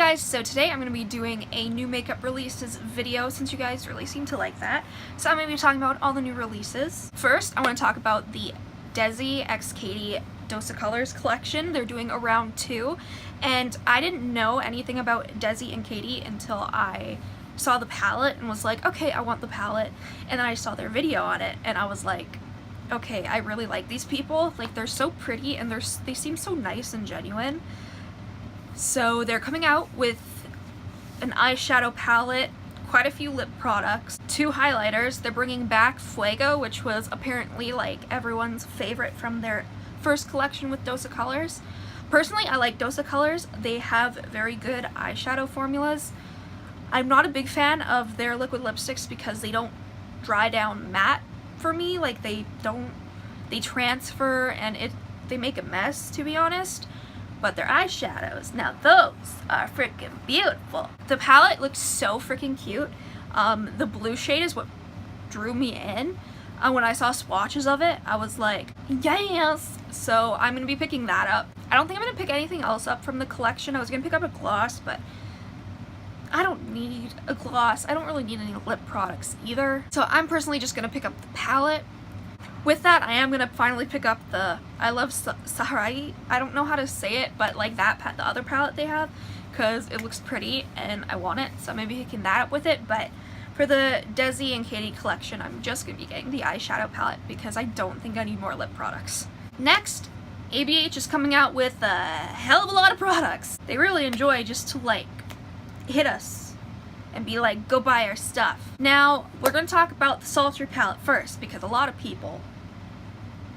guys, so today I'm going to be doing a new makeup releases video since you guys really seem to like that. So I'm going to be talking about all the new releases. First, I want to talk about the Desi x Katy Dose of Colors collection. They're doing a round 2, and I didn't know anything about Desi and Katy until I saw the palette and was like, okay, I want the palette. And then I saw their video on it and I was like, okay, I really like these people. Like, they're so pretty and they seem so nice and genuine. So they're coming out with an eyeshadow palette, quite a few lip products, 2 highlighters. They're bringing back Fuego, which was apparently like everyone's favorite from their first collection with Dose of Colors. Personally, I like Dose of Colors. They have very good eyeshadow formulas. I'm not a big fan of their liquid lipsticks because they don't dry down matte for me. Like, they transfer and they make a mess, to be honest. But their eyeshadows, now those are freaking beautiful. The palette looks so freaking cute. The blue shade is what drew me in. When I saw swatches of it, I was like, yes! So I'm going to be picking that up. I don't think I'm going to pick anything else up from the collection. I was going to pick up a gloss, but I don't need a gloss. I don't really need any lip products either. So I'm personally just going to pick up the palette. With that, I am going to finally pick up the I Love Saharai. I don't know how to say it, but like the other palette they have, because it looks pretty and I want it, so I'm going to be picking that up with it. But for the Desi and Katy collection, I'm just going to be getting the eyeshadow palette because I don't think I need more lip products. Next, ABH is coming out with a hell of a lot of products. They really enjoy just to like hit us and be like, go buy our stuff. Now, we're going to talk about the Sultry palette first because a lot of people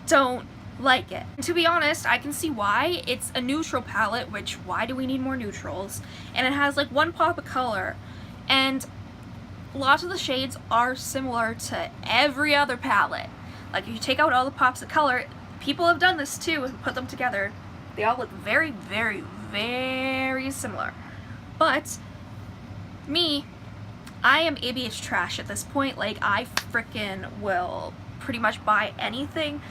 don't like it. And to be honest, I can see why. It's a neutral palette, which why do we need more neutrals? And it has like 1 pop of color, and lots of the shades are similar to every other palette. Like, if you take out all the pops of color, people have done this too and put them together. They all look very, very, very similar. But me, I am ABH trash at this point. Like, I freaking will pretty much buy anything.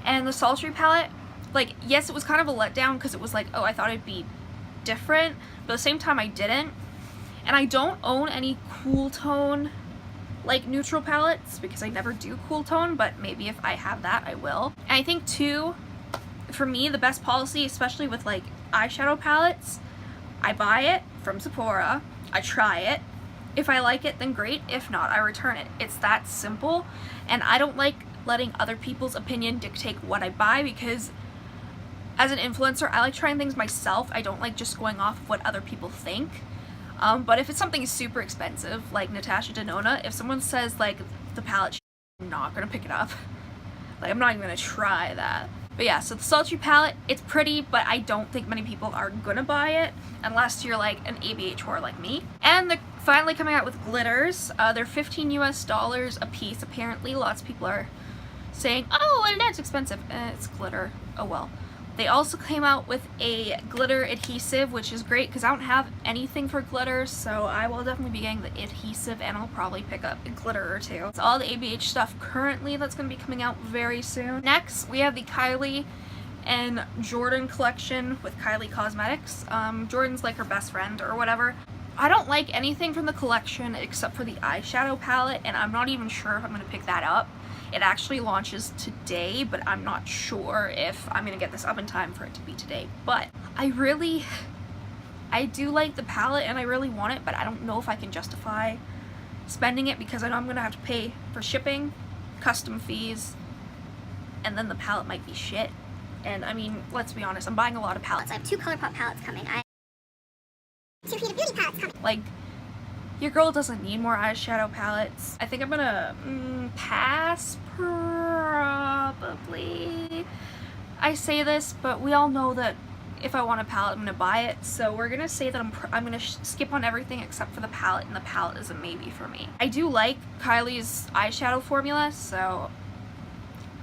And the Sultry palette, like, yes, it was kind of a letdown because it was like, oh, I thought it'd be different, but at the same time I didn't. And I don't own any cool tone like neutral palettes because I never do cool tone, but maybe if I have that I will. And I think too, for me, the best policy, especially with like eyeshadow palettes, I buy it from Sephora, I try it. If I like it, then great. If not, I return it. It's that simple. And I don't like letting other people's opinion dictate what I buy because as an influencer, I like trying things myself. I don't like just going off of what other people think. But if it's something super expensive, like Natasha Denona, if someone says like the palette, I'm not gonna pick it up. Like, I'm not even gonna try that. But yeah, so the Sultry palette, it's pretty, but I don't think many people are gonna buy it unless you're like an ABH whore like me. And they're finally coming out with glitters. They're $15 US a piece, apparently. Lots of people are saying, oh, that's expensive. It's glitter. Oh well. They also came out with a glitter adhesive, which is great because I don't have anything for glitter, so I will definitely be getting the adhesive and I'll probably pick up a glitter or 2. It's all the ABH stuff currently that's going to be coming out very soon. Next, we have the Kylie and Jordan collection with Kylie Cosmetics. Jordan's like her best friend or whatever. I don't like anything from the collection except for the eyeshadow palette, and I'm not even sure if I'm going to pick that up. It actually launches today, but I'm not sure if I'm going to get this up in time for it to be today. But I do like the palette and I really want it, but I don't know if I can justify spending it because I know I'm going to have to pay for shipping, custom fees, and then the palette might be shit. And I mean, let's be honest, I'm buying a lot of palettes. I have 2 ColourPop palettes coming. 2 Huda Beauty palettes coming. Like, your girl doesn't need more eyeshadow palettes. I think I'm gonna pass, probably. I say this, but we all know that if I want a palette, I'm gonna buy it. So we're gonna say that I'm gonna skip on everything except for the palette, and the palette is a maybe for me. I do like Kylie's eyeshadow formula, so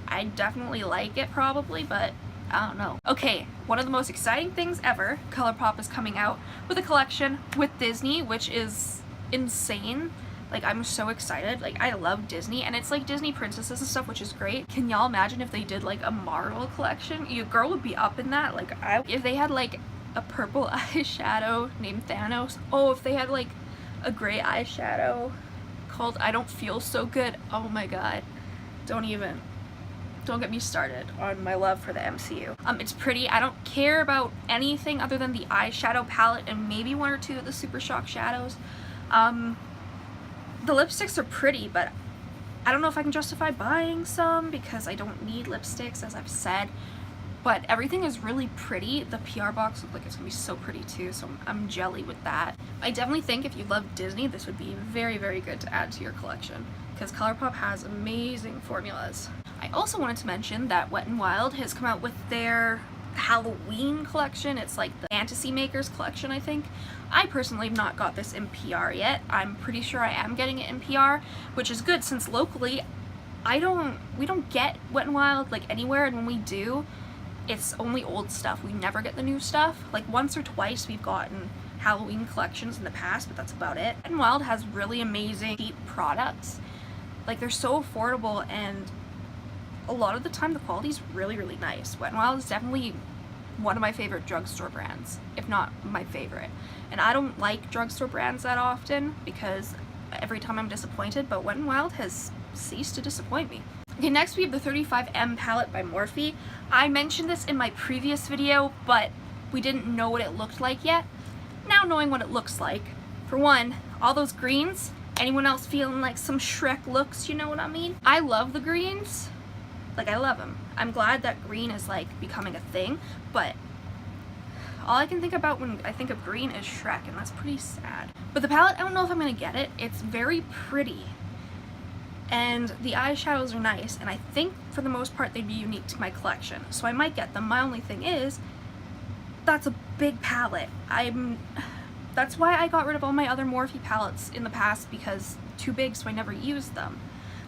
I definitely like it probably, but I don't know. Okay, one of the most exciting things ever, ColourPop is coming out with a collection with Disney, which is insane. Like, I'm so excited. Like, I love Disney, and it's like Disney princesses and stuff, which is great. Can y'all imagine if they did like a Marvel collection? Your girl would be up in that. Like, if they had like a purple eyeshadow named Thanos. Oh, if they had like a gray eyeshadow called I Don't Feel So Good, oh my god. Don't get me started on my love for the MCU. It's pretty. I don't care about anything other than the eyeshadow palette and maybe one or two of the Super Shock shadows. The lipsticks are pretty, but I don't know if I can justify buying some because I don't need lipsticks, as I've said. But everything is really pretty. The PR box looks like it's gonna be so pretty too, so I'm jelly with that. I definitely think if you love Disney, this would be very, very good to add to your collection because ColourPop has amazing formulas. I also wanted to mention that Wet n Wild has come out with their Halloween collection. It's like the Fantasy Makers collection, I think. I personally have not got this in PR yet. I'm pretty sure I am getting it in PR, which is good since locally we don't get Wet n Wild like anywhere, and when we do, it's only old stuff. We never get the new stuff. Like once or twice we've gotten Halloween collections in the past, but that's about it. Wet n Wild has really amazing cheap products. Like they're so affordable, and a lot of the time the quality is really, really nice. Wet n Wild is definitely one of my favorite drugstore brands, if not my favorite. And I don't like drugstore brands that often because every time I'm disappointed, but Wet n Wild has ceased to disappoint me. Okay, next we have the 35M palette by Morphe. I mentioned this in my previous video, but we didn't know what it looked like yet. Now knowing what it looks like, for one, all those greens, anyone else feeling like some Shrek looks, you know what I mean? I love the greens. Like, I love them. I'm glad that green is like becoming a thing, but all I can think about when I think of green is Shrek, and that's pretty sad. But the palette, I don't know if I'm gonna get it. It's very pretty, and the eyeshadows are nice, and I think for the most part they'd be unique to my collection, so I might get them. My only thing is, that's a big palette. That's why I got rid of all my other Morphe palettes in the past, because too big, so I never used them.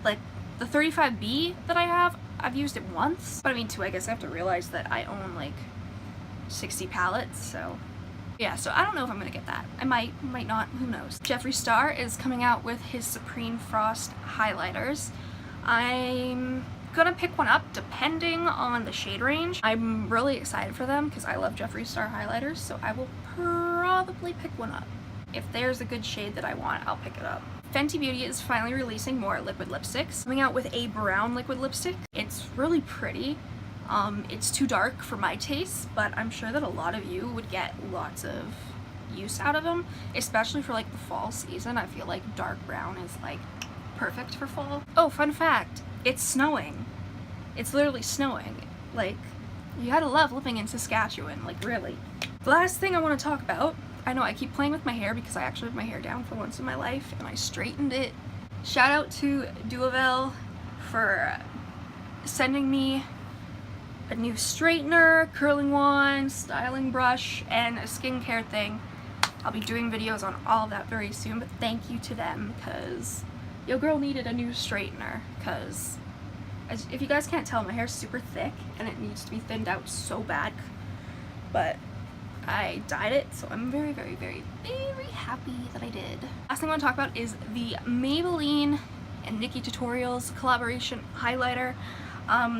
Like, the 35B that I have, I've used it once, but I mean too, I guess I have to realize that I own like 60 palettes, so yeah, so I don't know if I'm gonna get that. I might not, who knows. Jeffree Star is coming out with his Supreme Frost highlighters. I'm gonna pick one up depending on the shade range. I'm really excited for them because I love Jeffree Star highlighters, so I will probably pick one up. If there's a good shade that I want, I'll pick it up. Fenty Beauty is finally releasing more liquid lipsticks, coming out with a brown liquid lipstick. It's really pretty. It's too dark for my taste, but I'm sure that a lot of you would get lots of use out of them, especially for like the fall season. I feel like dark brown is like perfect for fall. Oh, fun fact, it's snowing. It's literally snowing. Like, you gotta love living in Saskatchewan, like really. The last thing I want to talk about, I know I keep playing with my hair because I actually have my hair down for once in my life and I straightened it. Shout out to Duavel for sending me a new straightener, curling wand, styling brush, and a skincare thing. I'll be doing videos on all of that very soon, but thank you to them because your girl needed a new straightener because if you guys can't tell, my hair's super thick and it needs to be thinned out so bad, but I dyed it, so I'm very, very, very, very happy that I did. Last thing I want to talk about is the Maybelline and Nikkie Tutorials collaboration highlighter.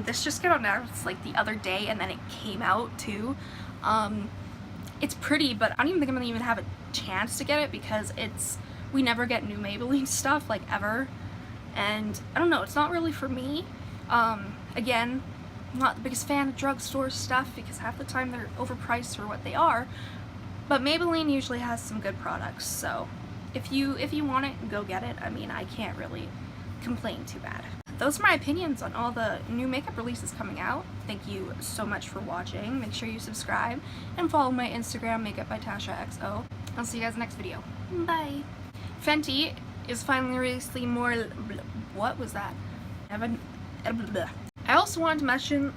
This just got announced like the other day, and then it came out too. It's pretty, but I don't even think I'm gonna even have a chance to get it because we never get new Maybelline stuff like ever, and I don't know, it's not really for me. Again, I'm not the biggest fan of drugstore stuff because half the time they're overpriced for what they are, but Maybelline usually has some good products, so if you want it, go get it. I mean, I can't really complain too bad. Those are my opinions on all the new makeup releases coming out. Thank you so much for watching. Make sure you subscribe and follow my Instagram, Makeup by Tasha XO. I'll see you guys in the next video. Bye. Fenty is finally releasing more. What was that? I also wanted to mention.